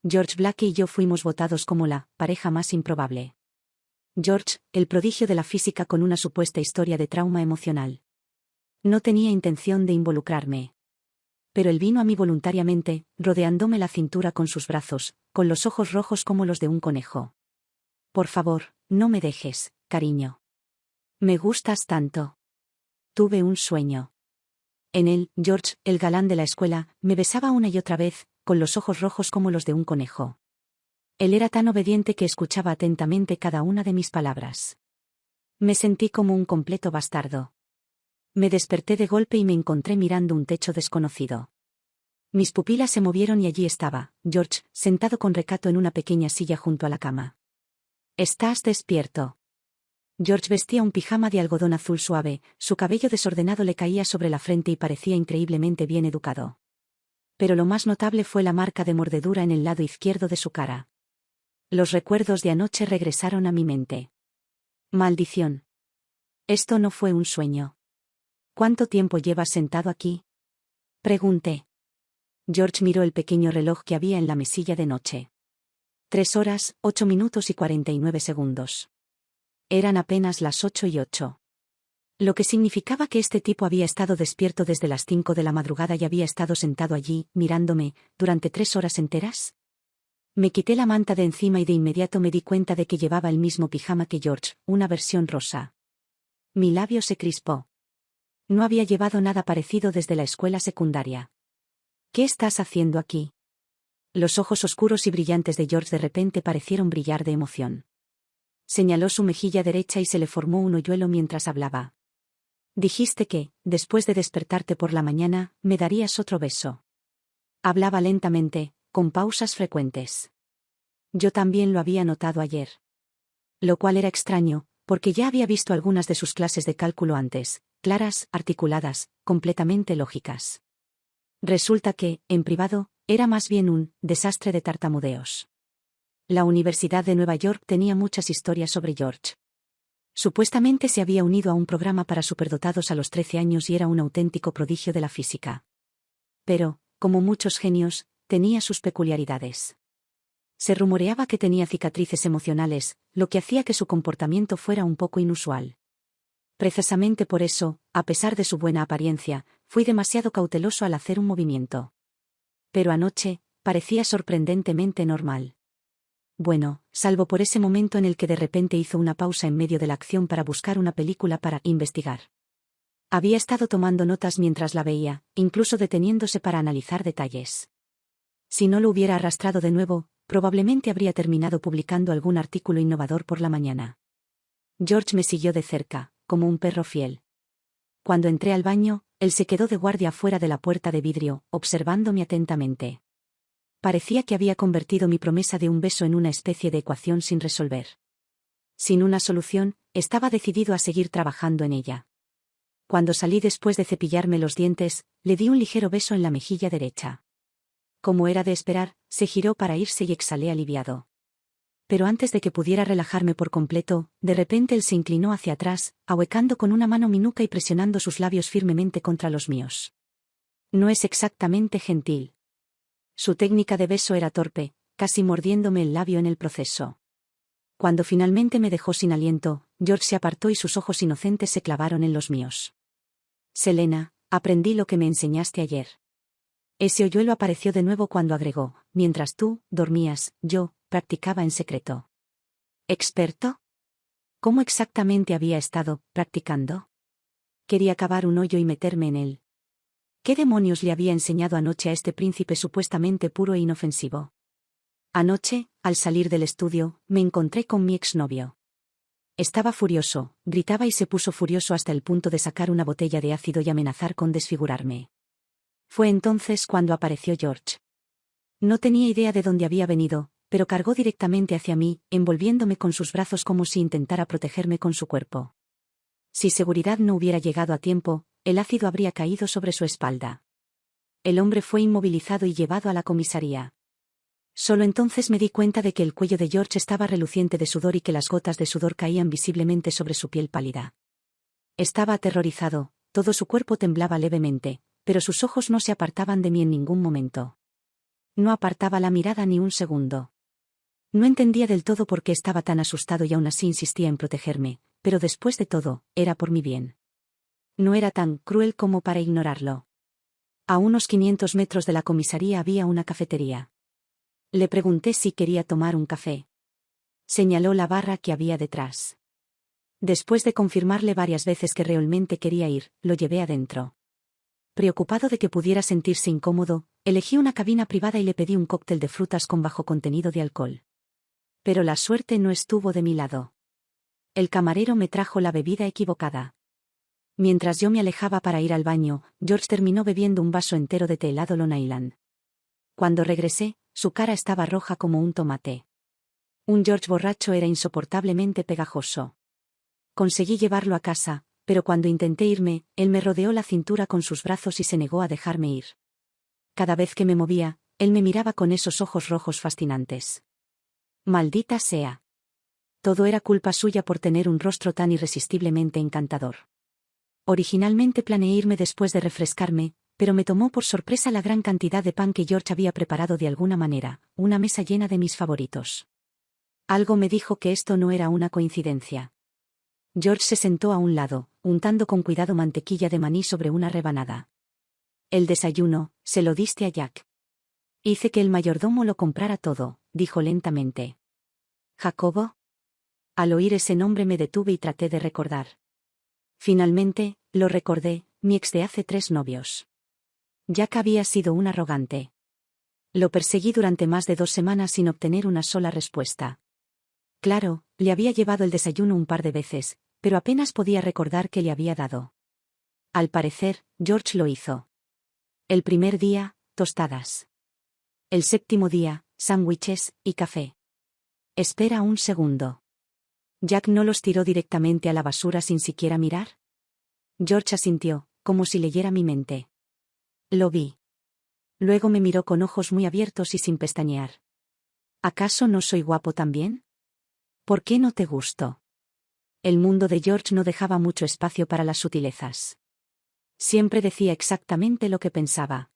George Blake y yo fuimos votados como la pareja más improbable. George, el prodigio de la física con una supuesta historia de trauma emocional. No tenía intención de involucrarme. Pero él vino a mí voluntariamente, rodeándome la cintura con sus brazos, con los ojos rojos como los de un conejo. Por favor, no me dejes, cariño. Me gustas tanto. Tuve un sueño. En él, George, el galán de la escuela, me besaba una y otra vez, con los ojos rojos como los de un conejo. Él era tan obediente que escuchaba atentamente cada una de mis palabras. Me sentí como un completo bastardo. Me desperté de golpe y me encontré mirando un techo desconocido. Mis pupilas se movieron y allí estaba, George, sentado con recato en una pequeña silla junto a la cama. ¿Estás despierto? George vestía un pijama de algodón azul suave, su cabello desordenado le caía sobre la frente y parecía increíblemente bien educado. Pero lo más notable fue la marca de mordedura en el lado izquierdo de su cara. Los recuerdos de anoche regresaron a mi mente. Maldición. Esto no fue un sueño. ¿Cuánto tiempo llevas sentado aquí? Pregunté. George miró el pequeño reloj que había en la mesilla de noche. 3 horas, 8 minutos y 49 segundos. Eran apenas las 8:08. Lo que significaba que este tipo había estado despierto desde las 5 de la madrugada y había estado sentado allí, mirándome, durante 3 horas enteras. Me quité la manta de encima y de inmediato me di cuenta de que llevaba el mismo pijama que George, una versión rosa. Mi labio se crispó. No había llevado nada parecido desde la escuela secundaria. ¿Qué estás haciendo aquí? Los ojos oscuros y brillantes de George de repente parecieron brillar de emoción. Señaló su mejilla derecha y se le formó un hoyuelo mientras hablaba. Dijiste que, después de despertarte por la mañana, me darías otro beso. Hablaba lentamente, con pausas frecuentes. Yo también lo había notado ayer. Lo cual era extraño, porque ya había visto algunas de sus clases de cálculo antes, claras, articuladas, completamente lógicas. Resulta que, en privado, era más bien un desastre de tartamudeos. La Universidad de Nueva York tenía muchas historias sobre George. Supuestamente se había unido a un programa para superdotados a los 13 años y era un auténtico prodigio de la física. Pero, como muchos genios, tenía sus peculiaridades. Se rumoreaba que tenía cicatrices emocionales, lo que hacía que su comportamiento fuera un poco inusual. Precisamente por eso, a pesar de su buena apariencia, fui demasiado cauteloso al hacer un movimiento. Pero anoche, parecía sorprendentemente normal. Bueno, salvo por ese momento en el que de repente hizo una pausa en medio de la acción para buscar una película para investigar. Había estado tomando notas mientras la veía, incluso deteniéndose para analizar detalles. Si no lo hubiera arrastrado de nuevo, probablemente habría terminado publicando algún artículo innovador por la mañana. George me siguió de cerca, como un perro fiel. Cuando entré al baño, él se quedó de guardia fuera de la puerta de vidrio, observándome atentamente. Parecía que había convertido mi promesa de un beso en una especie de ecuación sin resolver. Sin una solución, estaba decidido a seguir trabajando en ella. Cuando salí después de cepillarme los dientes, le di un ligero beso en la mejilla derecha. Como era de esperar, se giró para irse y exhalé aliviado. Pero antes de que pudiera relajarme por completo, de repente él se inclinó hacia atrás, ahuecando con una mano mi nuca y presionando sus labios firmemente contra los míos. No es exactamente gentil. Su técnica de beso era torpe, casi mordiéndome el labio en el proceso. Cuando finalmente me dejó sin aliento, George se apartó y sus ojos inocentes se clavaron en los míos. Selena, aprendí lo que me enseñaste ayer. Ese hoyuelo apareció de nuevo cuando agregó, mientras tú dormías, yo practicaba en secreto. ¿Experto? ¿Cómo exactamente había estado practicando? Quería cavar un hoyo y meterme en él. ¿Qué demonios le había enseñado anoche a este príncipe supuestamente puro e inofensivo? Anoche, al salir del estudio, me encontré con mi exnovio. Estaba furioso, gritaba y se puso furioso hasta el punto de sacar una botella de ácido y amenazar con desfigurarme. Fue entonces cuando apareció George. No tenía idea de dónde había venido, pero cargó directamente hacia mí, envolviéndome con sus brazos como si intentara protegerme con su cuerpo. Si seguridad no hubiera llegado a tiempo, el ácido habría caído sobre su espalda. El hombre fue inmovilizado y llevado a la comisaría. Solo entonces me di cuenta de que el cuello de George estaba reluciente de sudor y que las gotas de sudor caían visiblemente sobre su piel pálida. Estaba aterrorizado, todo su cuerpo temblaba levemente, pero sus ojos no se apartaban de mí en ningún momento. No apartaba la mirada ni un segundo. No entendía del todo por qué estaba tan asustado y aún así insistía en protegerme, pero después de todo, era por mi bien. No era tan cruel como para ignorarlo. A unos 500 metros de la comisaría había una cafetería. Le pregunté si quería tomar un café. Señaló la barra que había detrás. Después de confirmarle varias veces que realmente quería ir, lo llevé adentro. Preocupado de que pudiera sentirse incómodo, elegí una cabina privada y le pedí un cóctel de frutas con bajo contenido de alcohol. Pero la suerte no estuvo de mi lado. El camarero me trajo la bebida equivocada. Mientras yo me alejaba para ir al baño, George terminó bebiendo un vaso entero de té helado Long Island. Cuando regresé, su cara estaba roja como un tomate. Un George borracho era insoportablemente pegajoso. Conseguí llevarlo a casa, pero cuando intenté irme, él me rodeó la cintura con sus brazos y se negó a dejarme ir. Cada vez que me movía, él me miraba con esos ojos rojos fascinantes. Maldita sea. Todo era culpa suya por tener un rostro tan irresistiblemente encantador. Originalmente planeé irme después de refrescarme, pero me tomó por sorpresa la gran cantidad de pan que George había preparado de alguna manera, una mesa llena de mis favoritos. Algo me dijo que esto no era una coincidencia. George se sentó a un lado, untando con cuidado mantequilla de maní sobre una rebanada. El desayuno, se lo diste a Jack. Hice que el mayordomo lo comprara todo, dijo lentamente. ¿Jacobo? Al oír ese nombre me detuve y traté de recordar. Finalmente, lo recordé, mi ex de hace 3 novios. Jack había sido un arrogante. Lo perseguí durante más de 2 semanas sin obtener una sola respuesta. Claro, le había llevado el desayuno un par de veces, pero apenas podía recordar qué le había dado. Al parecer, George lo hizo. El primer día, tostadas. El 7º día, sándwiches y café. Espera un segundo. ¿Jack no los tiró directamente a la basura sin siquiera mirar? George asintió, como si leyera mi mente. Lo vi. Luego me miró con ojos muy abiertos y sin pestañear. ¿Acaso no soy guapo también? ¿Por qué no te gusto? El mundo de George no dejaba mucho espacio para las sutilezas. Siempre decía exactamente lo que pensaba.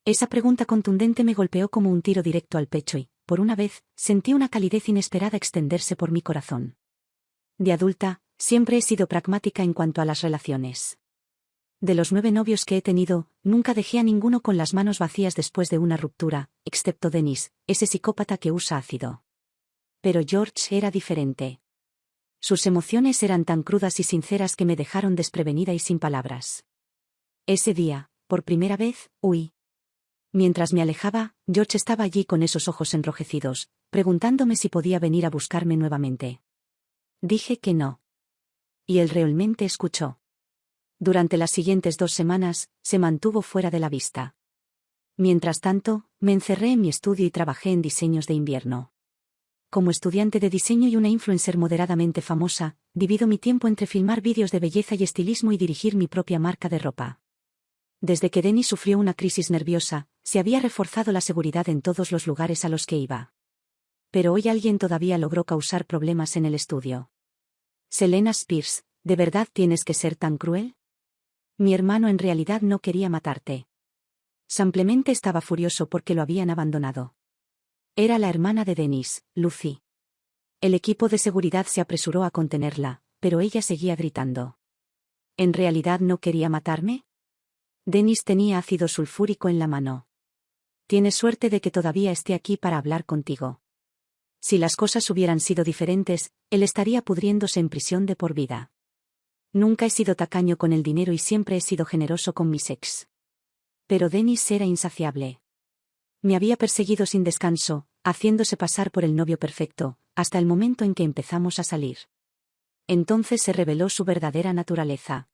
Esa pregunta contundente me golpeó como un tiro directo al pecho y, por una vez, sentí una calidez inesperada extenderse por mi corazón. De adulta, siempre he sido pragmática en cuanto a las relaciones. De los 9 novios que he tenido, nunca dejé a ninguno con las manos vacías después de una ruptura, excepto Dennis, ese psicópata que usa ácido. Pero George era diferente. Sus emociones eran tan crudas y sinceras que me dejaron desprevenida y sin palabras. Ese día, por primera vez, huí. Mientras me alejaba, George estaba allí con esos ojos enrojecidos, preguntándome si podía venir a buscarme nuevamente. Dije que no. Y él realmente escuchó. Durante las siguientes 2 semanas, se mantuvo fuera de la vista. Mientras tanto, me encerré en mi estudio y trabajé en diseños de invierno. Como estudiante de diseño y una influencer moderadamente famosa, divido mi tiempo entre filmar vídeos de belleza y estilismo y dirigir mi propia marca de ropa. Desde que Dennis sufrió una crisis nerviosa, se había reforzado la seguridad en todos los lugares a los que iba. Pero hoy alguien todavía logró causar problemas en el estudio. Selena Spears, ¿de verdad tienes que ser tan cruel? Mi hermano en realidad no quería matarte. Simplemente estaba furioso porque lo habían abandonado. Era la hermana de Dennis, Lucy. El equipo de seguridad se apresuró a contenerla, pero ella seguía gritando. ¿En realidad no quería matarme? Dennis tenía ácido sulfúrico en la mano. Tienes suerte de que todavía esté aquí para hablar contigo. Si las cosas hubieran sido diferentes, él estaría pudriéndose en prisión de por vida. Nunca he sido tacaño con el dinero y siempre he sido generoso con mis ex. Pero Dennis era insaciable. Me había perseguido sin descanso, haciéndose pasar por el novio perfecto, hasta el momento en que empezamos a salir. Entonces se reveló su verdadera naturaleza.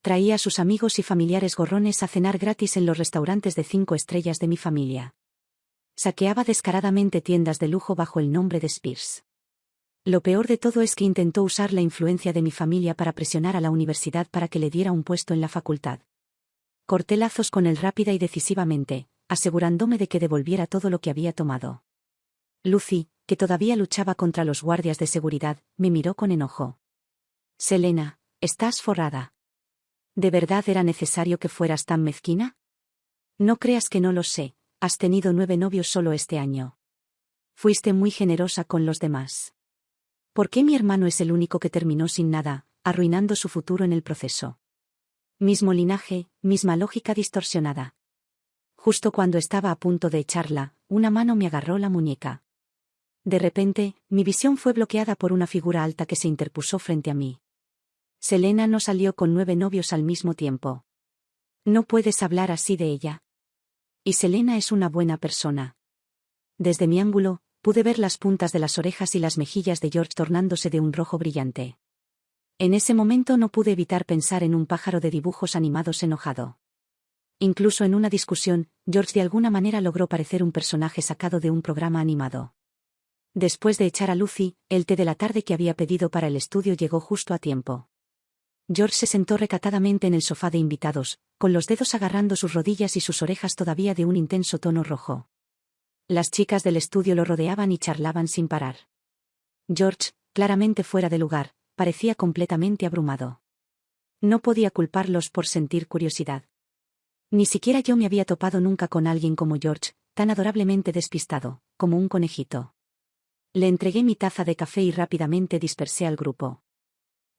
Traía a sus amigos y familiares gorrones a cenar gratis en los restaurantes de 5 estrellas de mi familia. Saqueaba descaradamente tiendas de lujo bajo el nombre de Spears. Lo peor de todo es que intentó usar la influencia de mi familia para presionar a la universidad para que le diera un puesto en la facultad. Corté lazos con él rápida y decisivamente, asegurándome de que devolviera todo lo que había tomado. Lucy, que todavía luchaba contra los guardias de seguridad, me miró con enojo. Selena, estás forrada. ¿De verdad era necesario que fueras tan mezquina? No creas que no lo sé, has tenido 9 novios solo este año. Fuiste muy generosa con los demás. ¿Por qué mi hermano es el único que terminó sin nada, arruinando su futuro en el proceso? Mismo linaje, misma lógica distorsionada. Justo cuando estaba a punto de echarla, una mano me agarró la muñeca. De repente, mi visión fue bloqueada por una figura alta que se interpuso frente a mí. Selena no salió con 9 novios al mismo tiempo. No puedes hablar así de ella. Y Selena es una buena persona. Desde mi ángulo, pude ver las puntas de las orejas y las mejillas de George tornándose de un rojo brillante. En ese momento no pude evitar pensar en un pájaro de dibujos animados enojado. Incluso en una discusión, George de alguna manera logró parecer un personaje sacado de un programa animado. Después de echar a Lucy, el té de la tarde que había pedido para el estudio llegó justo a tiempo. George se sentó recatadamente en el sofá de invitados, con los dedos agarrando sus rodillas y sus orejas todavía de un intenso tono rojo. Las chicas del estudio lo rodeaban y charlaban sin parar. George, claramente fuera de lugar, parecía completamente abrumado. No podía culparlos por sentir curiosidad. Ni siquiera yo me había topado nunca con alguien como George, tan adorablemente despistado, como un conejito. Le entregué mi taza de café y rápidamente dispersé al grupo.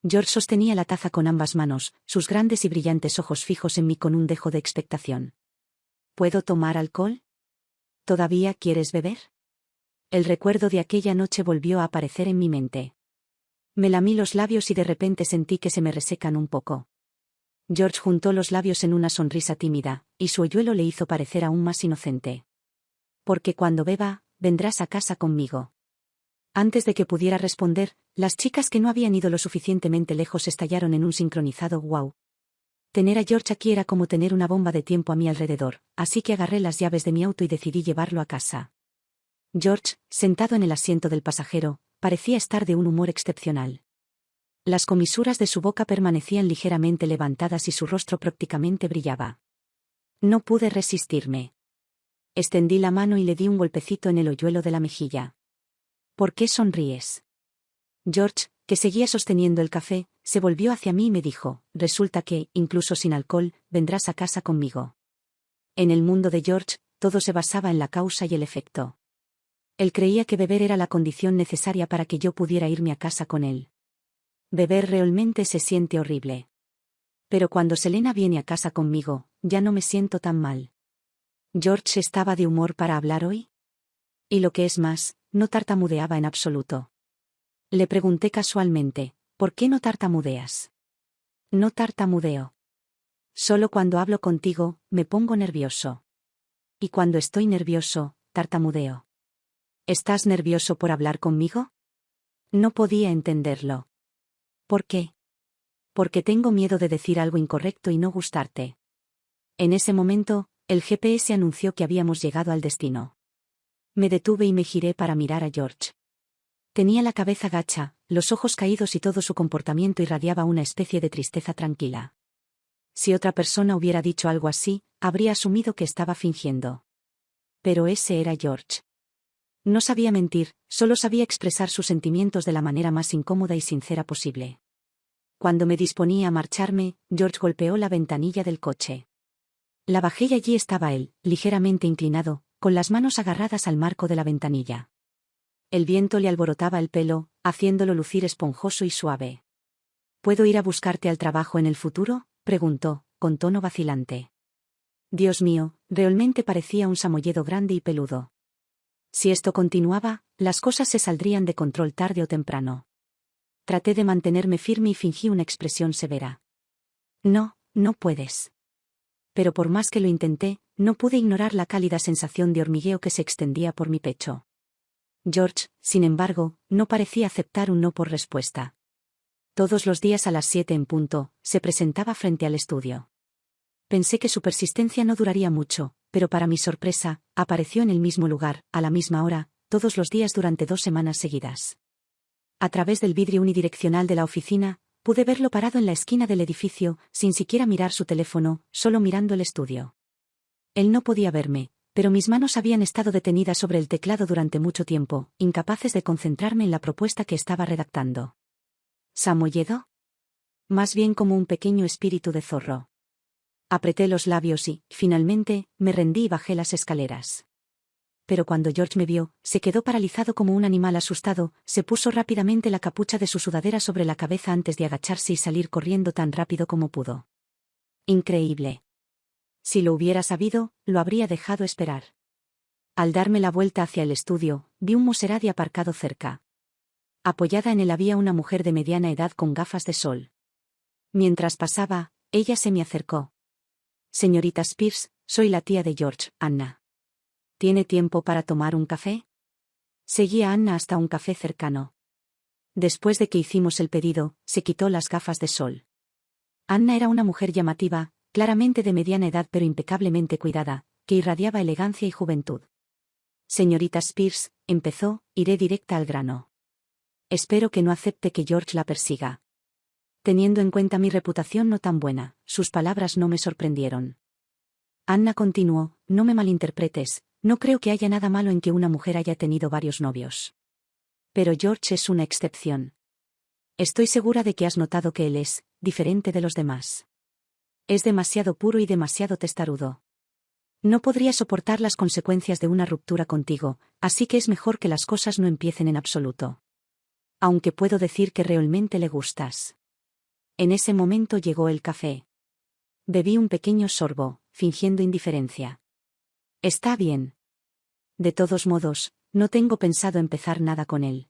George sostenía la taza con ambas manos, sus grandes y brillantes ojos fijos en mí con un dejo de expectación. ¿Puedo tomar alcohol? ¿Todavía quieres beber? El recuerdo de aquella noche volvió a aparecer en mi mente. Me lamí los labios y de repente sentí que se me resecan un poco. George juntó los labios en una sonrisa tímida, y su hoyuelo le hizo parecer aún más inocente. Porque cuando beba, vendrás a casa conmigo. Antes de que pudiera responder, las chicas que no habían ido lo suficientemente lejos estallaron en un sincronizado wow. Tener a George aquí era como tener una bomba de tiempo a mi alrededor, así que agarré las llaves de mi auto y decidí llevarlo a casa. George, sentado en el asiento del pasajero, parecía estar de un humor excepcional. Las comisuras de su boca permanecían ligeramente levantadas y su rostro prácticamente brillaba. No pude resistirme. Extendí la mano y le di un golpecito en el hoyuelo de la mejilla. ¿Por qué sonríes? George, que seguía sosteniendo el café, se volvió hacia mí y me dijo, resulta que, incluso sin alcohol, vendrás a casa conmigo. En el mundo de George, todo se basaba en la causa y el efecto. Él creía que beber era la condición necesaria para que yo pudiera irme a casa con él. Beber realmente se siente horrible. Pero cuando Selena viene a casa conmigo, ya no me siento tan mal. ¿George estaba de humor para hablar hoy? Y lo que es más, no tartamudeaba en absoluto. Le pregunté casualmente, ¿por qué no tartamudeas? No tartamudeo. Solo cuando hablo contigo, me pongo nervioso. Y cuando estoy nervioso, tartamudeo. ¿Estás nervioso por hablar conmigo? No podía entenderlo. ¿Por qué? Porque tengo miedo de decir algo incorrecto y no gustarte. En ese momento, el GPS anunció que habíamos llegado al destino. Me detuve y me giré para mirar a George. Tenía la cabeza gacha, los ojos caídos y todo su comportamiento irradiaba una especie de tristeza tranquila. Si otra persona hubiera dicho algo así, habría asumido que estaba fingiendo. Pero ese era George. No sabía mentir, solo sabía expresar sus sentimientos de la manera más incómoda y sincera posible. Cuando me disponía a marcharme, George golpeó la ventanilla del coche. La bajé y allí estaba él, ligeramente inclinado, con las manos agarradas al marco de la ventanilla. El viento le alborotaba el pelo, haciéndolo lucir esponjoso y suave. ¿Puedo ir a buscarte al trabajo en el futuro?, preguntó, con tono vacilante. Dios mío, realmente parecía un samoyedo grande y peludo. Si esto continuaba, las cosas se saldrían de control tarde o temprano. Traté de mantenerme firme y fingí una expresión severa. No, no puedes. Pero por más que lo intenté, no pude ignorar la cálida sensación de hormigueo que se extendía por mi pecho. George, sin embargo, no parecía aceptar un no por respuesta. Todos los días a las 7 en punto, se presentaba frente al estudio. Pensé que su persistencia no duraría mucho, pero para mi sorpresa, apareció en el mismo lugar, a la misma hora, todos los días durante 2 semanas seguidas. A través del vidrio unidireccional de la oficina, pude verlo parado en la esquina del edificio, sin siquiera mirar su teléfono, solo mirando el estudio. Él no podía verme, pero mis manos habían estado detenidas sobre el teclado durante mucho tiempo, incapaces de concentrarme en la propuesta que estaba redactando. ¿Samoyedo? Más bien como un pequeño espíritu de zorro. Apreté los labios y, finalmente, me rendí y bajé las escaleras. Pero cuando George me vio, se quedó paralizado como un animal asustado, se puso rápidamente la capucha de su sudadera sobre la cabeza antes de agacharse y salir corriendo tan rápido como pudo. Increíble. Si lo hubiera sabido, lo habría dejado esperar. Al darme la vuelta hacia el estudio, vi un Maserati aparcado cerca. Apoyada en él había una mujer de mediana edad con gafas de sol. Mientras pasaba, ella se me acercó. Señorita Spears, soy la tía de George, Anna. ¿Tiene tiempo para tomar un café? Seguí a Anna hasta un café cercano. Después de que hicimos el pedido, se quitó las gafas de sol. Anna era una mujer llamativa, claramente de mediana edad pero impecablemente cuidada, que irradiaba elegancia y juventud. Señorita Spears, empezó, iré directa al grano. Espero que no acepte que George la persiga. Teniendo en cuenta mi reputación no tan buena, sus palabras no me sorprendieron. Anna continuó, no me malinterpretes, no creo que haya nada malo en que una mujer haya tenido varios novios. Pero George es una excepción. Estoy segura de que has notado que él es diferente de los demás. Es demasiado puro y demasiado testarudo. No podría soportar las consecuencias de una ruptura contigo, así que es mejor que las cosas no empiecen en absoluto. Aunque puedo decir que realmente le gustas. En ese momento llegó el café. Bebí un pequeño sorbo, fingiendo indiferencia. Está bien. De todos modos, no tengo pensado empezar nada con él.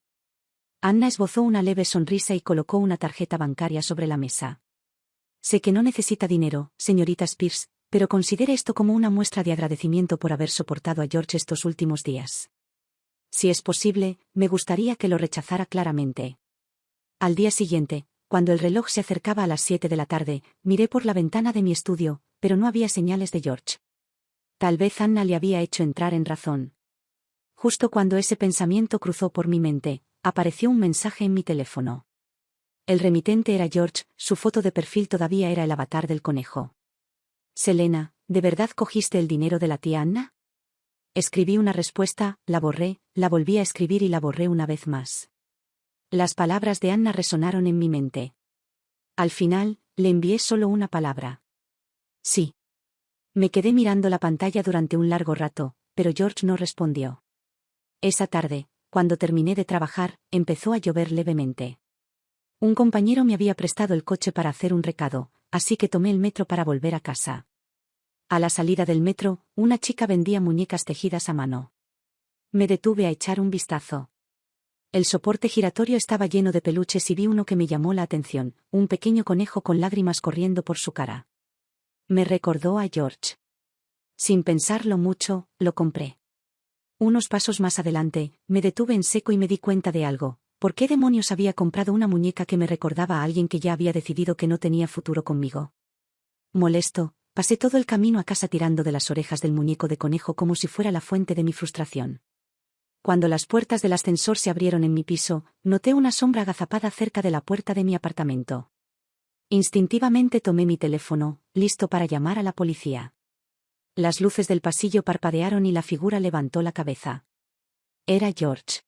Anna esbozó una leve sonrisa y colocó una tarjeta bancaria sobre la mesa. Sé que no necesita dinero, señorita Spears, pero considere esto como una muestra de agradecimiento por haber soportado a George estos últimos días. Si es posible, me gustaría que lo rechazara claramente. Al día siguiente, cuando el reloj se acercaba a las 7 de la tarde, miré por la ventana de mi estudio, pero no había señales de George. Tal vez Anna le había hecho entrar en razón. Justo cuando ese pensamiento cruzó por mi mente, apareció un mensaje en mi teléfono. El remitente era George, su foto de perfil todavía era el avatar del conejo. Selena, ¿de verdad cogiste el dinero de la tía Anna? Escribí una respuesta, la borré, la volví a escribir y la borré una vez más. Las palabras de Anna resonaron en mi mente. Al final, le envié solo una palabra. Sí. Me quedé mirando la pantalla durante un largo rato, pero George no respondió. Esa tarde, cuando terminé de trabajar, empezó a llover levemente. Un compañero me había prestado el coche para hacer un recado, así que tomé el metro para volver a casa. A la salida del metro, una chica vendía muñecas tejidas a mano. Me detuve a echar un vistazo. El soporte giratorio estaba lleno de peluches y vi uno que me llamó la atención, un pequeño conejo con lágrimas corriendo por su cara. Me recordó a George. Sin pensarlo mucho, lo compré. Unos pasos más adelante, me detuve en seco y me di cuenta de algo. ¿Por qué demonios había comprado una muñeca que me recordaba a alguien que ya había decidido que no tenía futuro conmigo? Molesto, pasé todo el camino a casa tirando de las orejas del muñeco de conejo como si fuera la fuente de mi frustración. Cuando las puertas del ascensor se abrieron en mi piso, noté una sombra agazapada cerca de la puerta de mi apartamento. Instintivamente tomé mi teléfono, listo para llamar a la policía. Las luces del pasillo parpadearon y la figura levantó la cabeza. Era George.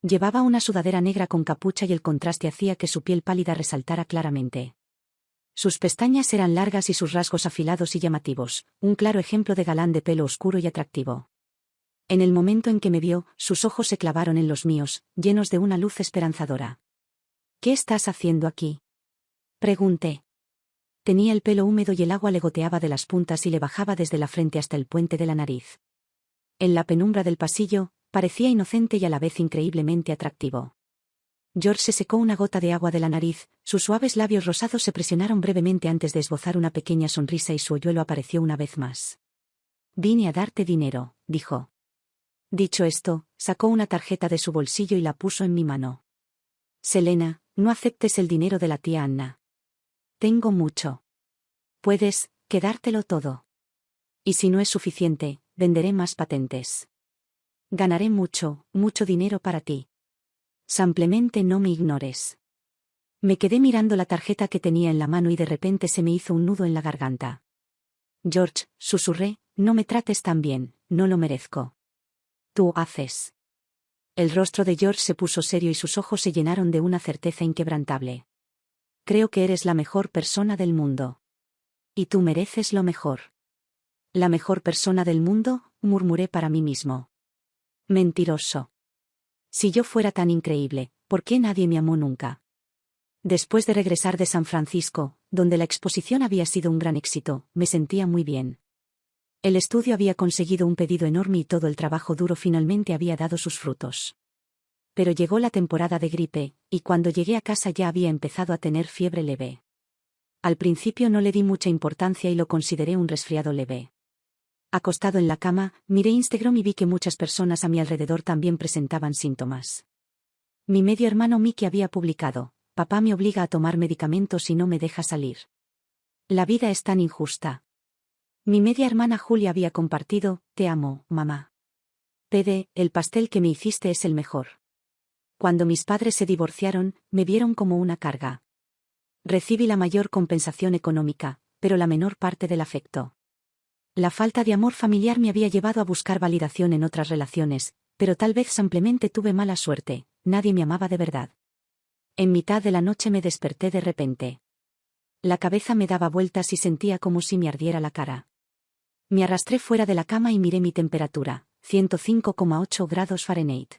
Llevaba una sudadera negra con capucha y el contraste hacía que su piel pálida resaltara claramente. Sus pestañas eran largas y sus rasgos afilados y llamativos, un claro ejemplo de galán de pelo oscuro y atractivo. En el momento en que me vio, sus ojos se clavaron en los míos, llenos de una luz esperanzadora. ¿Qué estás haciendo aquí? Pregunté. Tenía el pelo húmedo y el agua le goteaba de las puntas y le bajaba desde la frente hasta el puente de la nariz. En la penumbra del pasillo, parecía inocente y a la vez increíblemente atractivo. George se secó una gota de agua de la nariz, sus suaves labios rosados se presionaron brevemente antes de esbozar una pequeña sonrisa y su hoyuelo apareció una vez más. Vine a darte dinero, dijo. Dicho esto, sacó una tarjeta de su bolsillo y la puso en mi mano. Selena, no aceptes el dinero de la tía Anna. Tengo mucho. Puedes quedártelo todo. Y si no es suficiente, venderé más patentes. Ganaré mucho, mucho dinero para ti. Simplemente no me ignores. Me quedé mirando la tarjeta que tenía en la mano y de repente se me hizo un nudo en la garganta. George, susurré, no me trates tan bien, no lo merezco. Tú haces. El rostro de George se puso serio y sus ojos se llenaron de una certeza inquebrantable. Creo que eres la mejor persona del mundo. Y tú mereces lo mejor. La mejor persona del mundo, murmuré para mí mismo. Mentiroso. Si yo fuera tan increíble, ¿por qué nadie me amó nunca? Después de regresar de San Francisco, donde la exposición había sido un gran éxito, me sentía muy bien. El estudio había conseguido un pedido enorme y todo el trabajo duro finalmente había dado sus frutos. Pero llegó la temporada de gripe, y cuando llegué a casa ya había empezado a tener fiebre leve. Al principio no le di mucha importancia y lo consideré un resfriado leve. Acostado en la cama, miré Instagram y vi que muchas personas a mi alrededor también presentaban síntomas. Mi medio hermano Mickey había publicado: papá me obliga a tomar medicamentos y no me deja salir. La vida es tan injusta. Mi media hermana Julia había compartido: te amo, mamá. PD, el pastel que me hiciste es el mejor. Cuando mis padres se divorciaron, me vieron como una carga. Recibí la mayor compensación económica, pero la menor parte del afecto. La falta de amor familiar me había llevado a buscar validación en otras relaciones, pero tal vez simplemente tuve mala suerte, nadie me amaba de verdad. En mitad de la noche me desperté de repente. La cabeza me daba vueltas y sentía como si me ardiera la cara. Me arrastré fuera de la cama y miré mi temperatura, 105,8 grados Fahrenheit.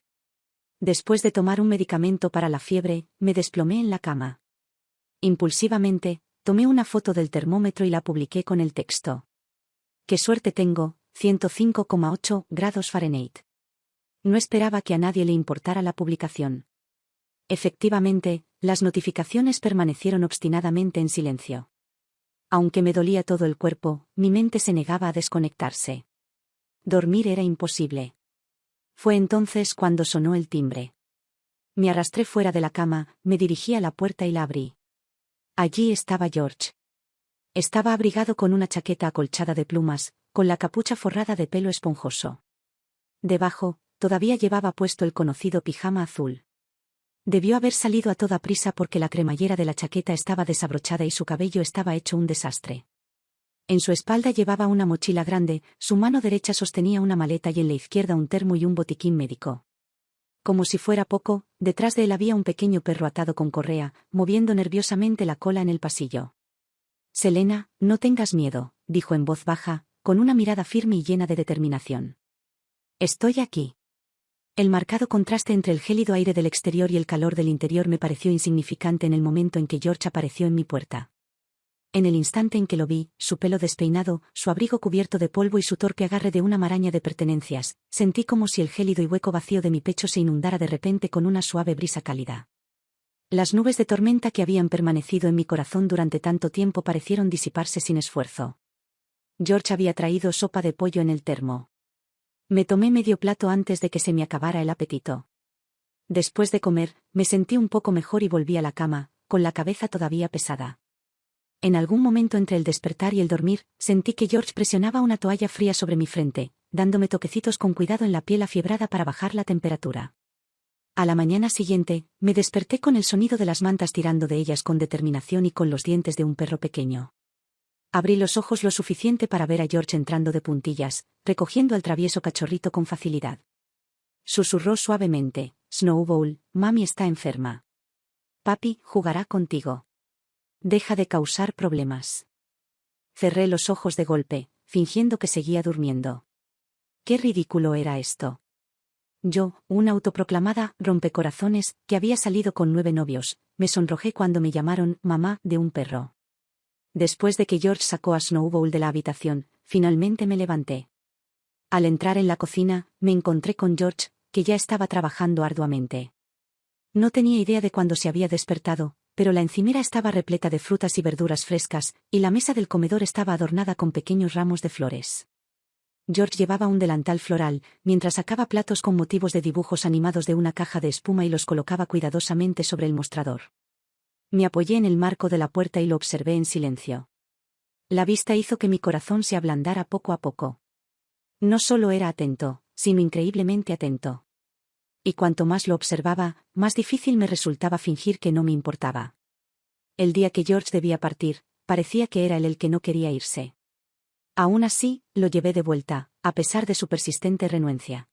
Después de tomar un medicamento para la fiebre, me desplomé en la cama. Impulsivamente, tomé una foto del termómetro y la publiqué con el texto: ¡qué suerte tengo! 105,8 grados Fahrenheit. No esperaba que a nadie le importara la publicación. Efectivamente, las notificaciones permanecieron obstinadamente en silencio. Aunque me dolía todo el cuerpo, mi mente se negaba a desconectarse. Dormir era imposible. Fue entonces cuando sonó el timbre. Me arrastré fuera de la cama, me dirigí a la puerta y la abrí. Allí estaba George. Estaba abrigado con una chaqueta acolchada de plumas, con la capucha forrada de pelo esponjoso. Debajo, todavía llevaba puesto el conocido pijama azul. Debió haber salido a toda prisa porque la cremallera de la chaqueta estaba desabrochada y su cabello estaba hecho un desastre. En su espalda llevaba una mochila grande, su mano derecha sostenía una maleta y en la izquierda un termo y un botiquín médico. Como si fuera poco, detrás de él había un pequeño perro atado con correa, moviendo nerviosamente la cola en el pasillo. Selena, no tengas miedo, dijo en voz baja, con una mirada firme y llena de determinación. Estoy aquí. El marcado contraste entre el gélido aire del exterior y el calor del interior me pareció insignificante en el momento en que George apareció en mi puerta. En el instante en que lo vi, su pelo despeinado, su abrigo cubierto de polvo y su torpe agarre de una maraña de pertenencias, sentí como si el gélido y hueco vacío de mi pecho se inundara de repente con una suave brisa cálida. Las nubes de tormenta que habían permanecido en mi corazón durante tanto tiempo parecieron disiparse sin esfuerzo. George había traído sopa de pollo en el termo. Me tomé medio plato antes de que se me acabara el apetito. Después de comer, me sentí un poco mejor y volví a la cama, con la cabeza todavía pesada. En algún momento entre el despertar y el dormir, sentí que George presionaba una toalla fría sobre mi frente, dándome toquecitos con cuidado en la piel afiebrada para bajar la temperatura. A la mañana siguiente, me desperté con el sonido de las mantas tirando de ellas con determinación y con los dientes de un perro pequeño. Abrí los ojos lo suficiente para ver a George entrando de puntillas, recogiendo al travieso cachorrito con facilidad. Susurró suavemente: Snowball, mami está enferma. Papi jugará contigo. Deja de causar problemas. Cerré los ojos de golpe, fingiendo que seguía durmiendo. Qué ridículo era esto. Yo, una autoproclamada rompecorazones, que había salido con 9 novios, me sonrojé cuando me llamaron mamá de un perro. Después de que George sacó a Snowball de la habitación, finalmente me levanté. Al entrar en la cocina, me encontré con George, que ya estaba trabajando arduamente. No tenía idea de cuándo se había despertado, pero la encimera estaba repleta de frutas y verduras frescas, y la mesa del comedor estaba adornada con pequeños ramos de flores. George llevaba un delantal floral, mientras sacaba platos con motivos de dibujos animados de una caja de espuma y los colocaba cuidadosamente sobre el mostrador. Me apoyé en el marco de la puerta y lo observé en silencio. La vista hizo que mi corazón se ablandara poco a poco. No solo era atento, sino increíblemente atento. Y cuanto más lo observaba, más difícil me resultaba fingir que no me importaba. El día que George debía partir, parecía que era él el que no quería irse. Aún así, lo llevé de vuelta, a pesar de su persistente renuencia.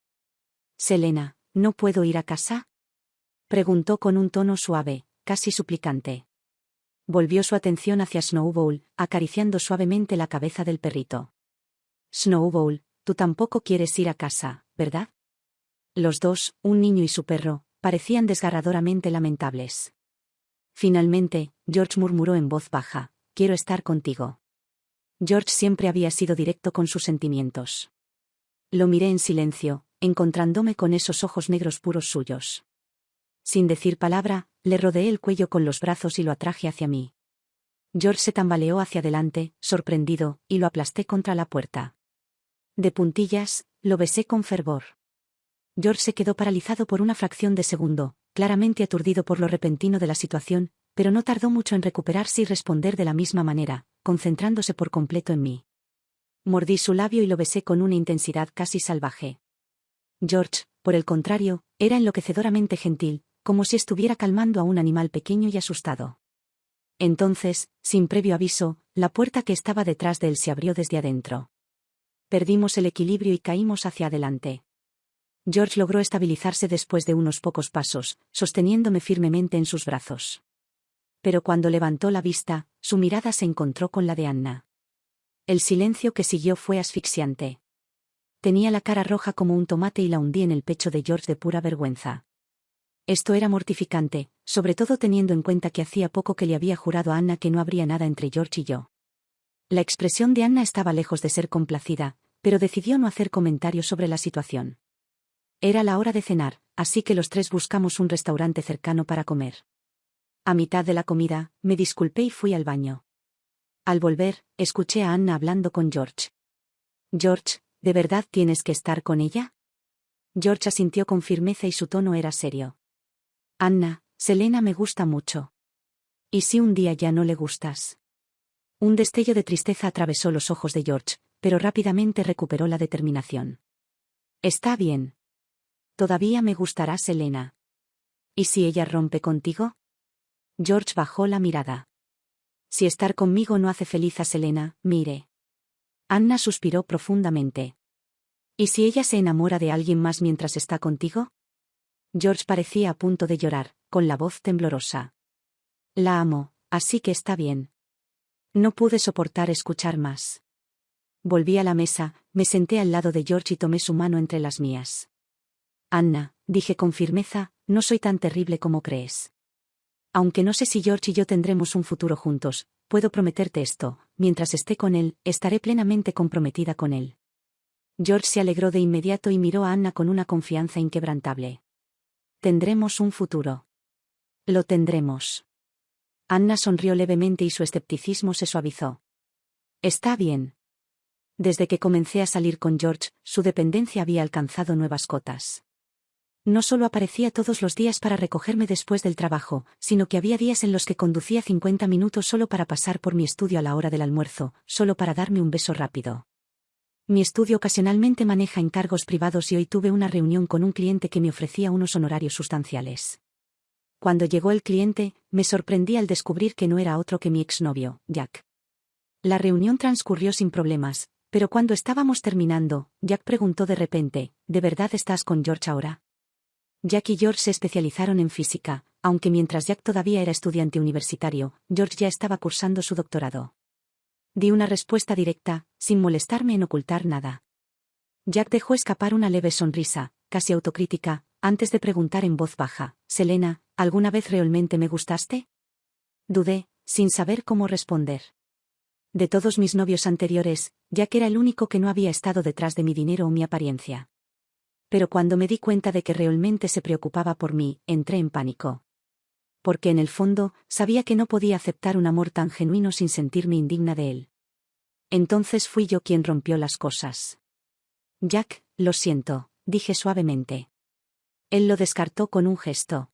Selena, ¿no puedo ir a casa?, preguntó con un tono suave, casi suplicante. Volvió su atención hacia Snowball, acariciando suavemente la cabeza del perrito. Snowball, tú tampoco quieres ir a casa, ¿verdad? Los dos, un niño y su perro, parecían desgarradoramente lamentables. Finalmente, George murmuró en voz baja, quiero estar contigo. George siempre había sido directo con sus sentimientos. Lo miré en silencio, encontrándome con esos ojos negros puros suyos. Sin decir palabra, le rodeé el cuello con los brazos y lo atraje hacia mí. George se tambaleó hacia adelante, sorprendido, y lo aplasté contra la puerta. De puntillas, lo besé con fervor. George se quedó paralizado por una fracción de segundo, claramente aturdido por lo repentino de la situación, pero no tardó mucho en recuperarse y responder de la misma manera, concentrándose por completo en mí. Mordí su labio y lo besé con una intensidad casi salvaje. George, por el contrario, era enloquecedoramente gentil, como si estuviera calmando a un animal pequeño y asustado. Entonces, sin previo aviso, la puerta que estaba detrás de él se abrió desde adentro. Perdimos el equilibrio y caímos hacia adelante. George logró estabilizarse después de unos pocos pasos, sosteniéndome firmemente en sus brazos. Pero cuando levantó la vista, su mirada se encontró con la de Anna. El silencio que siguió fue asfixiante. Tenía la cara roja como un tomate y la hundí en el pecho de George de pura vergüenza. Esto era mortificante, sobre todo teniendo en cuenta que hacía poco que le había jurado a Anna que no habría nada entre George y yo. La expresión de Anna estaba lejos de ser complacida, pero decidió no hacer comentarios sobre la situación. Era la hora de cenar, así que los tres buscamos un restaurante cercano para comer. A mitad de la comida, me disculpé y fui al baño. Al volver, escuché a Anna hablando con George. George, ¿de verdad tienes que estar con ella? George asintió con firmeza y su tono era serio. Anna, Selena me gusta mucho. ¿Y si un día ya no le gustas? Un destello de tristeza atravesó los ojos de George, pero rápidamente recuperó la determinación. Está bien. Todavía me gustará Selena. ¿Y si ella rompe contigo? George bajó la mirada. Si estar conmigo no hace feliz a Selena, mire. Anna suspiró profundamente. ¿Y si ella se enamora de alguien más mientras está contigo? George parecía a punto de llorar, con la voz temblorosa. La amo, así que está bien. No pude soportar escuchar más. Volví a la mesa, me senté al lado de George y tomé su mano entre las mías. Anna, dije con firmeza, no soy tan terrible como crees. Aunque no sé si George y yo tendremos un futuro juntos, puedo prometerte esto, mientras esté con él, estaré plenamente comprometida con él. George se alegró de inmediato y miró a Anna con una confianza inquebrantable. Tendremos un futuro. Lo tendremos. Anna sonrió levemente y su escepticismo se suavizó. Está bien. Desde que comencé a salir con George, su dependencia había alcanzado nuevas cotas. No solo aparecía todos los días para recogerme después del trabajo, sino que había días en los que conducía 50 minutos solo para pasar por mi estudio a la hora del almuerzo, solo para darme un beso rápido. Mi estudio ocasionalmente maneja encargos privados y hoy tuve una reunión con un cliente que me ofrecía unos honorarios sustanciales. Cuando llegó el cliente, me sorprendí al descubrir que no era otro que mi exnovio, Jack. La reunión transcurrió sin problemas, pero cuando estábamos terminando, Jack preguntó de repente, ¿de verdad estás con George ahora? Jack y George se especializaron en física, aunque mientras Jack todavía era estudiante universitario, George ya estaba cursando su doctorado. Di una respuesta directa, sin molestarme en ocultar nada. Jack dejó escapar una leve sonrisa, casi autocrítica, antes de preguntar en voz baja, Selena, ¿alguna vez realmente me gustaste? Dudé, sin saber cómo responder. De todos mis novios anteriores, Jack era el único que no había estado detrás de mi dinero o mi apariencia. Pero cuando me di cuenta de que realmente se preocupaba por mí, entré en pánico. Porque en el fondo, sabía que no podía aceptar un amor tan genuino sin sentirme indigna de él. Entonces fui yo quien rompió las cosas. Jack, lo siento, dije suavemente. Él lo descartó con un gesto.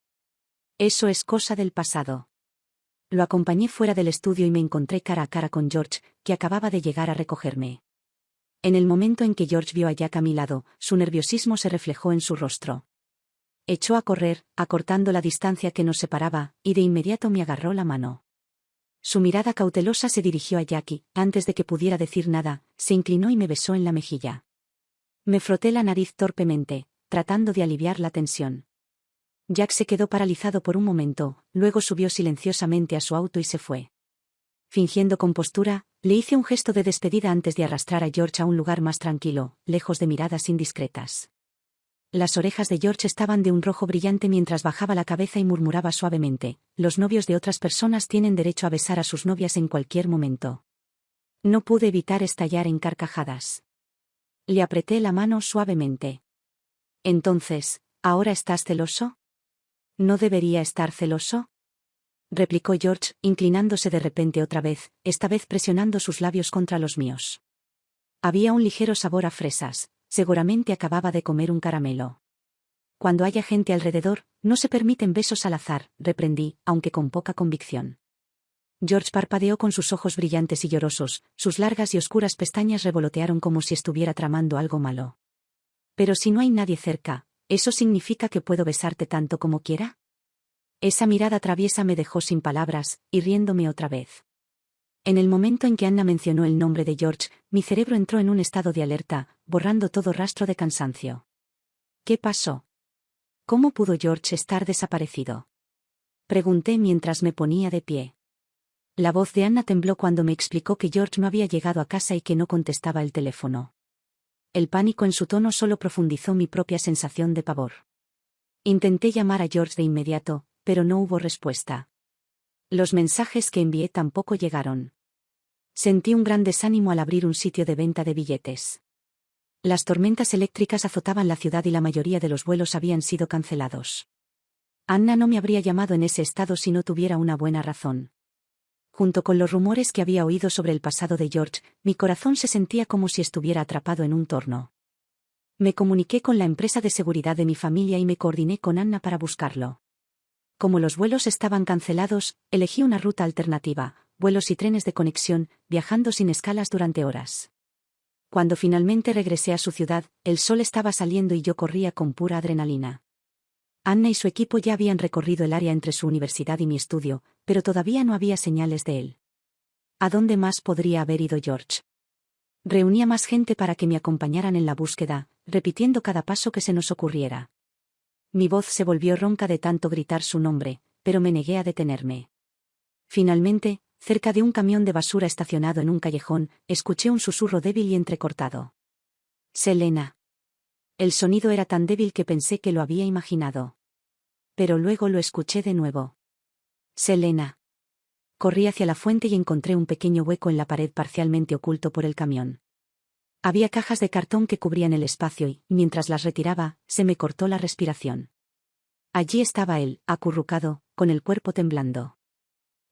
Eso es cosa del pasado. Lo acompañé fuera del estudio y me encontré cara a cara con George, que acababa de llegar a recogerme. En el momento en que George vio a Jack a mi lado, su nerviosismo se reflejó en su rostro. Echó a correr, acortando la distancia que nos separaba, y de inmediato me agarró la mano. Su mirada cautelosa se dirigió a Jack y, antes de que pudiera decir nada, se inclinó y me besó en la mejilla. Me froté la nariz torpemente, tratando de aliviar la tensión. Jack se quedó paralizado por un momento, luego subió silenciosamente a su auto y se fue. Fingiendo compostura, le hice un gesto de despedida antes de arrastrar a George a un lugar más tranquilo, lejos de miradas indiscretas. Las orejas de George estaban de un rojo brillante mientras bajaba la cabeza y murmuraba suavemente: «Los novios de otras personas tienen derecho a besar a sus novias en cualquier momento». No pude evitar estallar en carcajadas. Le apreté la mano suavemente. «Entonces, ¿ahora estás celoso?» «¿No debería estar celoso?», replicó George, inclinándose de repente otra vez, esta vez presionando sus labios contra los míos. Había un ligero sabor a fresas, seguramente acababa de comer un caramelo. «Cuando haya gente alrededor, no se permiten besos al azar», reprendí, aunque con poca convicción. George parpadeó con sus ojos brillantes y llorosos, sus largas y oscuras pestañas revolotearon como si estuviera tramando algo malo. «Pero si no hay nadie cerca, ¿eso significa que puedo besarte tanto como quiera?». Esa mirada traviesa me dejó sin palabras, y riéndome otra vez. En el momento en que Anna mencionó el nombre de George, mi cerebro entró en un estado de alerta, borrando todo rastro de cansancio. ¿Qué pasó? ¿Cómo pudo George estar desaparecido?, pregunté mientras me ponía de pie. La voz de Anna tembló cuando me explicó que George no había llegado a casa y que no contestaba el teléfono. El pánico en su tono solo profundizó mi propia sensación de pavor. Intenté llamar a George de inmediato, pero no hubo respuesta. Los mensajes que envié tampoco llegaron. Sentí un gran desánimo al abrir un sitio de venta de billetes. Las tormentas eléctricas azotaban la ciudad y la mayoría de los vuelos habían sido cancelados. Anna no me habría llamado en ese estado si no tuviera una buena razón. Junto con los rumores que había oído sobre el pasado de George, mi corazón se sentía como si estuviera atrapado en un torno. Me comuniqué con la empresa de seguridad de mi familia y me coordiné con Anna para buscarlo. Como los vuelos estaban cancelados, elegí una ruta alternativa, vuelos y trenes de conexión, viajando sin escalas durante horas. Cuando finalmente regresé a su ciudad, el sol estaba saliendo y yo corría con pura adrenalina. Anna y su equipo ya habían recorrido el área entre su universidad y mi estudio, pero todavía no había señales de él. ¿A dónde más podría haber ido George? Reuní a más gente para que me acompañaran en la búsqueda, repitiendo cada paso que se nos ocurriera. Mi voz se volvió ronca de tanto gritar su nombre, pero me negué a detenerme. Finalmente, cerca de un camión de basura estacionado en un callejón, escuché un susurro débil y entrecortado. «Selena». El sonido era tan débil que pensé que lo había imaginado. Pero luego lo escuché de nuevo. «Selena». Corrí hacia la fuente y encontré un pequeño hueco en la pared parcialmente oculto por el camión. Había cajas de cartón que cubrían el espacio y, mientras las retiraba, se me cortó la respiración. Allí estaba él, acurrucado, con el cuerpo temblando.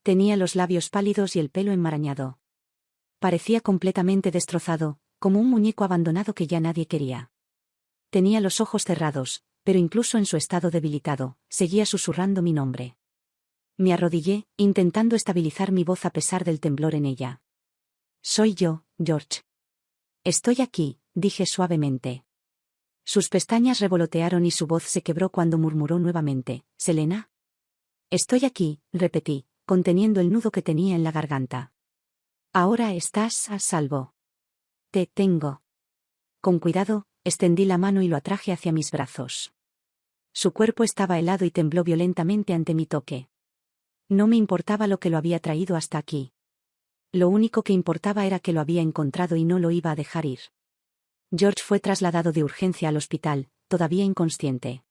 Tenía los labios pálidos y el pelo enmarañado. Parecía completamente destrozado, como un muñeco abandonado que ya nadie quería. Tenía los ojos cerrados, pero incluso en su estado debilitado, seguía susurrando mi nombre. Me arrodillé, intentando estabilizar mi voz a pesar del temblor en ella. «Soy yo, George». «Estoy aquí», dije suavemente. Sus pestañas revolotearon y su voz se quebró cuando murmuró nuevamente: «¿Selena?». «Estoy aquí», repetí, conteniendo el nudo que tenía en la garganta. «Ahora estás a salvo». «Te tengo». Con cuidado, extendí la mano y lo atraje hacia mis brazos. Su cuerpo estaba helado y tembló violentamente ante mi toque. No me importaba lo que lo había traído hasta aquí. Lo único que importaba era que lo había encontrado y no lo iba a dejar ir. George fue trasladado de urgencia al hospital, todavía inconsciente.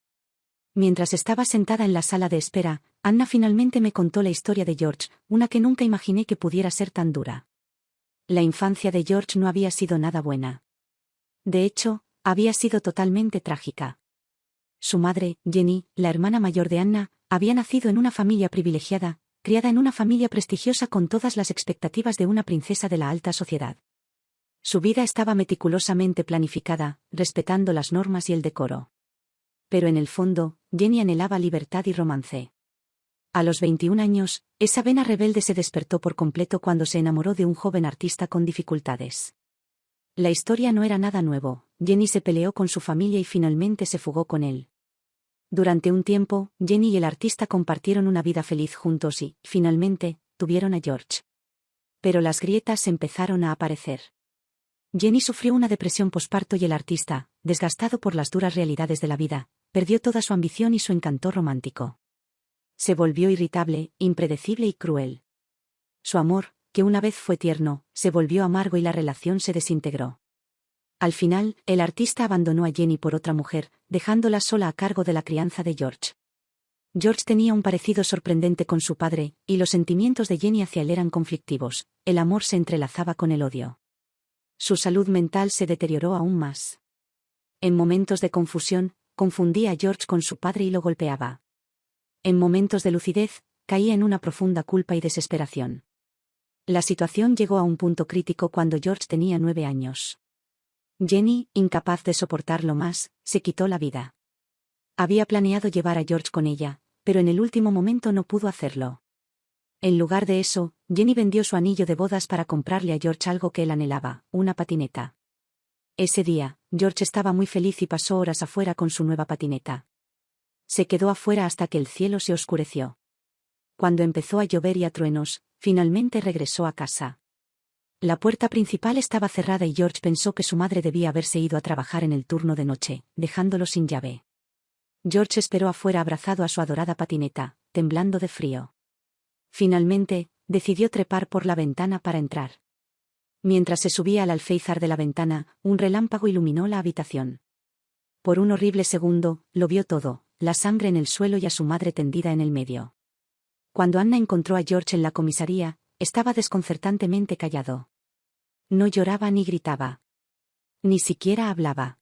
Mientras estaba sentada en la sala de espera, Anna finalmente me contó la historia de George, una que nunca imaginé que pudiera ser tan dura. La infancia de George no había sido nada buena. De hecho, había sido totalmente trágica. Su madre, Jenny, la hermana mayor de Anna, había nacido en una familia privilegiada, criada en una familia prestigiosa con todas las expectativas de una princesa de la alta sociedad. Su vida estaba meticulosamente planificada, respetando las normas y el decoro. Pero en el fondo, Jenny anhelaba libertad y romance. A los 21 años, esa vena rebelde se despertó por completo cuando se enamoró de un joven artista con dificultades. La historia no era nada nuevo. Jenny se peleó con su familia y finalmente se fugó con él. Durante un tiempo, Jenny y el artista compartieron una vida feliz juntos y, finalmente, tuvieron a George. Pero las grietas empezaron a aparecer. Jenny sufrió una depresión posparto y el artista, desgastado por las duras realidades de la vida, perdió toda su ambición y su encanto romántico. Se volvió irritable, impredecible y cruel. Su amor, que una vez fue tierno, se volvió amargo y la relación se desintegró. Al final, el artista abandonó a Jenny por otra mujer, dejándola sola a cargo de la crianza de George. George tenía un parecido sorprendente con su padre, y los sentimientos de Jenny hacia él eran conflictivos, el amor se entrelazaba con el odio. Su salud mental se deterioró aún más. En momentos de confusión, confundía a George con su padre y lo golpeaba. En momentos de lucidez, caía en una profunda culpa y desesperación. La situación llegó a un punto crítico cuando George tenía 9 años. Jenny, incapaz de soportarlo más, se quitó la vida. Había planeado llevar a George con ella, pero en el último momento no pudo hacerlo. En lugar de eso, Jenny vendió su anillo de bodas para comprarle a George algo que él anhelaba, una patineta. Ese día, George estaba muy feliz y pasó horas afuera con su nueva patineta. Se quedó afuera hasta que el cielo se oscureció. Cuando empezó a llover y a truenos, finalmente regresó a casa. La puerta principal estaba cerrada y George pensó que su madre debía haberse ido a trabajar en el turno de noche, dejándolo sin llave. George esperó afuera abrazado a su adorada patineta, temblando de frío. Finalmente, decidió trepar por la ventana para entrar. Mientras se subía al alféizar de la ventana, un relámpago iluminó la habitación. Por un horrible segundo, lo vio todo, la sangre en el suelo y a su madre tendida en el medio. Cuando Anna encontró a George en la comisaría, estaba desconcertantemente callado. No lloraba ni gritaba. Ni siquiera hablaba.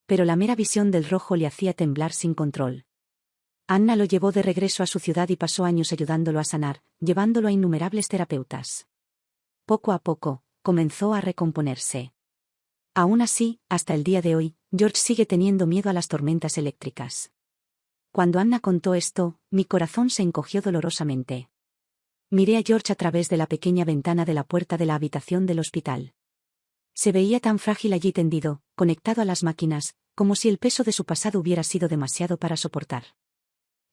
Pero la mera visión del rojo le hacía temblar sin control. Anna lo llevó de regreso a su ciudad y pasó años ayudándolo a sanar, llevándolo a innumerables terapeutas. Poco a poco, comenzó a recomponerse. Aún así, hasta el día de hoy, George sigue teniendo miedo a las tormentas eléctricas. Cuando Anna contó esto, mi corazón se encogió dolorosamente. Miré a George a través de la pequeña ventana de la puerta de la habitación del hospital. Se veía tan frágil allí tendido, conectado a las máquinas, como si el peso de su pasado hubiera sido demasiado para soportar.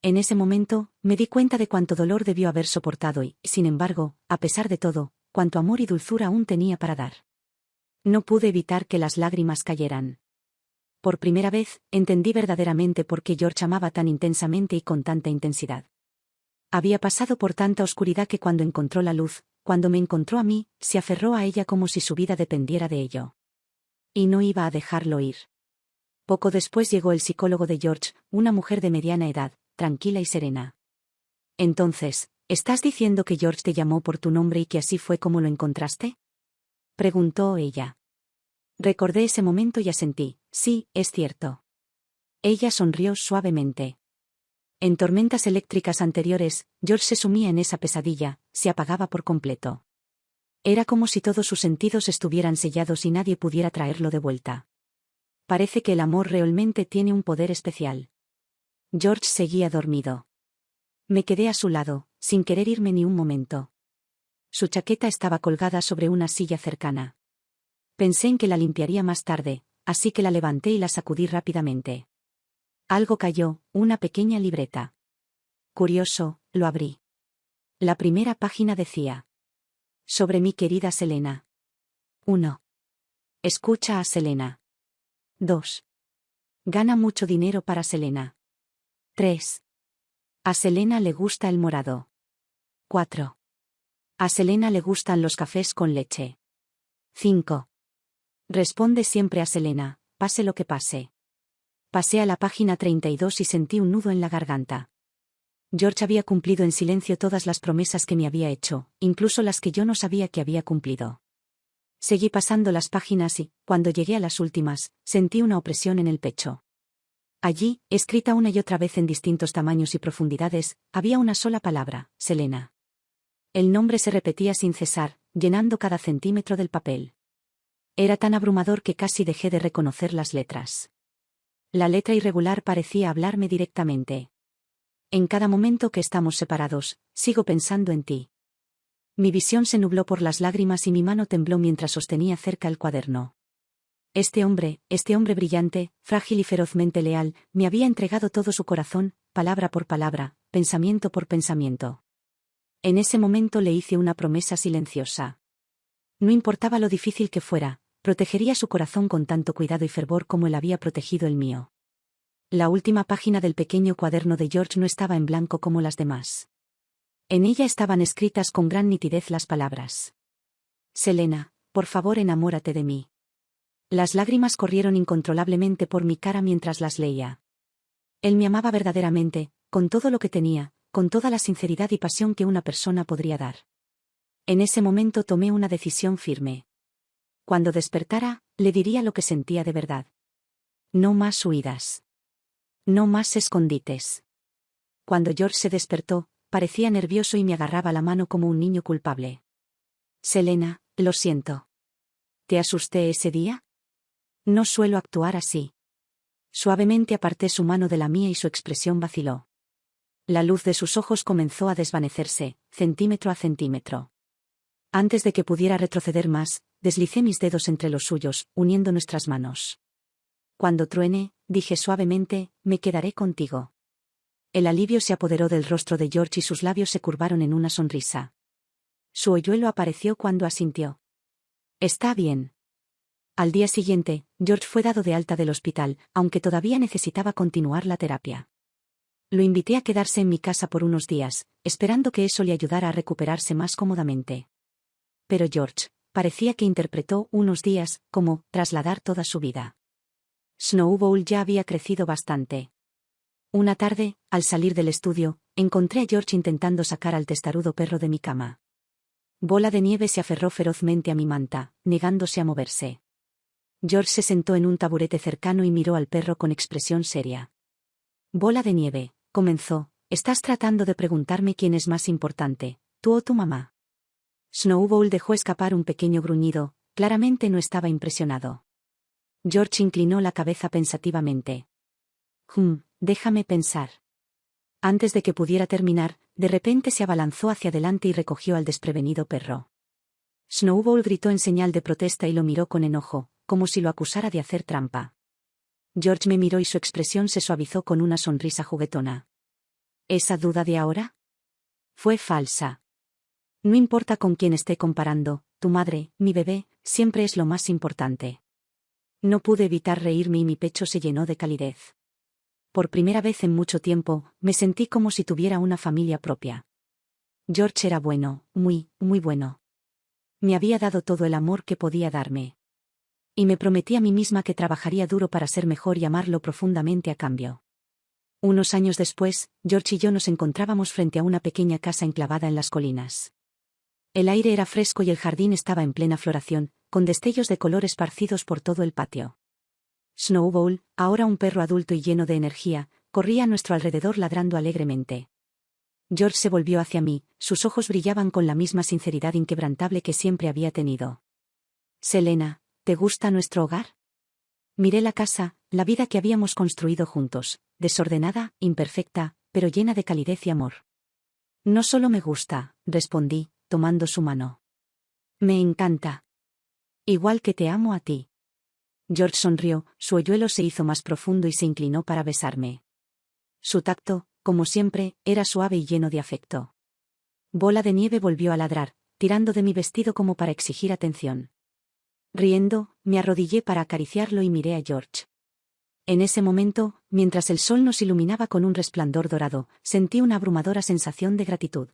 En ese momento, me di cuenta de cuánto dolor debió haber soportado y, sin embargo, a pesar de todo, cuánto amor y dulzura aún tenía para dar. No pude evitar que las lágrimas cayeran. Por primera vez, entendí verdaderamente por qué George amaba tan intensamente y con tanta intensidad. Había pasado por tanta oscuridad que cuando encontró la luz, cuando me encontró a mí, se aferró a ella como si su vida dependiera de ello. Y no iba a dejarlo ir. Poco después llegó el psicólogo de George, una mujer de mediana edad, tranquila y serena. Entonces, ¿estás diciendo que George te llamó por tu nombre y que así fue como lo encontraste? Preguntó ella. Recordé ese momento y asentí, sí, es cierto. Ella sonrió suavemente. En tormentas eléctricas anteriores, George se sumía en esa pesadilla, se apagaba por completo. Era como si todos sus sentidos estuvieran sellados y nadie pudiera traerlo de vuelta. Parece que el amor realmente tiene un poder especial. George seguía dormido. Me quedé a su lado, sin querer irme ni un momento. Su chaqueta estaba colgada sobre una silla cercana. Pensé en que la limpiaría más tarde, así que la levanté y la sacudí rápidamente. Algo cayó, una pequeña libreta. Curioso, lo abrí. La primera página decía: sobre mi querida Selena. 1. Escucha a Selena. 2. Gana mucho dinero para Selena. 3. A Selena le gusta el morado. 4. A Selena le gustan los cafés con leche. 5. Responde siempre a Selena, pase lo que pase. Pasé a la página 32 y sentí un nudo en la garganta. George había cumplido en silencio todas las promesas que me había hecho, incluso las que yo no sabía que había cumplido. Seguí pasando las páginas y, cuando llegué a las últimas, sentí una opresión en el pecho. Allí, escrita una y otra vez en distintos tamaños y profundidades, había una sola palabra: Selena. El nombre se repetía sin cesar, llenando cada centímetro del papel. Era tan abrumador que casi dejé de reconocer las letras. La letra irregular parecía hablarme directamente. En cada momento que estamos separados, sigo pensando en ti. Mi visión se nubló por las lágrimas y mi mano tembló mientras sostenía cerca el cuaderno. Este hombre brillante, frágil y ferozmente leal, me había entregado todo su corazón, palabra por palabra, pensamiento por pensamiento. En ese momento le hice una promesa silenciosa. No importaba lo difícil que fuera, protegería su corazón con tanto cuidado y fervor como él había protegido el mío. La última página del pequeño cuaderno de George no estaba en blanco como las demás. En ella estaban escritas con gran nitidez las palabras: Selena, por favor enamórate de mí. Las lágrimas corrieron incontrolablemente por mi cara mientras las leía. Él me amaba verdaderamente, con todo lo que tenía, con toda la sinceridad y pasión que una persona podría dar. En ese momento tomé una decisión firme. Cuando despertara, le diría lo que sentía de verdad. No más huidas. No más escondites. Cuando George se despertó, parecía nervioso y me agarraba la mano como un niño culpable. Selena, lo siento. ¿Te asusté ese día? No suelo actuar así. Suavemente aparté su mano de la mía y su expresión vaciló. La luz de sus ojos comenzó a desvanecerse, centímetro a centímetro. Antes de que pudiera retroceder más, deslicé mis dedos entre los suyos, uniendo nuestras manos. Cuando truene, dije suavemente, me quedaré contigo. El alivio se apoderó del rostro de George y sus labios se curvaron en una sonrisa. Su hoyuelo apareció cuando asintió. Está bien. Al día siguiente, George fue dado de alta del hospital, aunque todavía necesitaba continuar la terapia. Lo invité a quedarse en mi casa por unos días, esperando que eso le ayudara a recuperarse más cómodamente. Pero George parecía que interpretó unos días como trasladar toda su vida. Snowball ya había crecido bastante. Una tarde, al salir del estudio, encontré a George intentando sacar al testarudo perro de mi cama. Bola de Nieve se aferró ferozmente a mi manta, negándose a moverse. George se sentó en un taburete cercano y miró al perro con expresión seria. Bola de Nieve, comenzó, estás tratando de preguntarme quién es más importante, tú o tu mamá. Snowball dejó escapar un pequeño gruñido, claramente no estaba impresionado. George inclinó la cabeza pensativamente. Déjame pensar. Antes de que pudiera terminar, de repente se abalanzó hacia adelante y recogió al desprevenido perro. Snowball gritó en señal de protesta y lo miró con enojo, como si lo acusara de hacer trampa. George me miró y su expresión se suavizó con una sonrisa juguetona. ¿Esa duda de ahora? Fue falsa. No importa con quién esté comparando, tu madre, mi bebé, siempre es lo más importante. No pude evitar reírme y mi pecho se llenó de calidez. Por primera vez en mucho tiempo, me sentí como si tuviera una familia propia. George era bueno, muy, muy bueno. Me había dado todo el amor que podía darme. Y me prometí a mí misma que trabajaría duro para ser mejor y amarlo profundamente a cambio. Unos años después, George y yo nos encontrábamos frente a una pequeña casa enclavada en las colinas. El aire era fresco y el jardín estaba en plena floración, con destellos de color esparcidos por todo el patio. Snowball, ahora un perro adulto y lleno de energía, corría a nuestro alrededor ladrando alegremente. George se volvió hacia mí, sus ojos brillaban con la misma sinceridad inquebrantable que siempre había tenido. Selena, ¿te gusta nuestro hogar? Miré la casa, la vida que habíamos construido juntos, desordenada, imperfecta, pero llena de calidez y amor. No solo me gusta, respondí, tomando su mano. Me encanta. Igual que te amo a ti. George sonrió, su hoyuelo se hizo más profundo y se inclinó para besarme. Su tacto, como siempre, era suave y lleno de afecto. Bola de Nieve volvió a ladrar, tirando de mi vestido como para exigir atención. Riendo, me arrodillé para acariciarlo y miré a George. En ese momento, mientras el sol nos iluminaba con un resplandor dorado, sentí una abrumadora sensación de gratitud.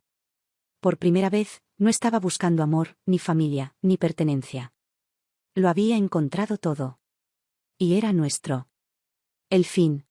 Por primera vez, no estaba buscando amor, ni familia, ni pertenencia. Lo había encontrado todo. Y era nuestro. El fin,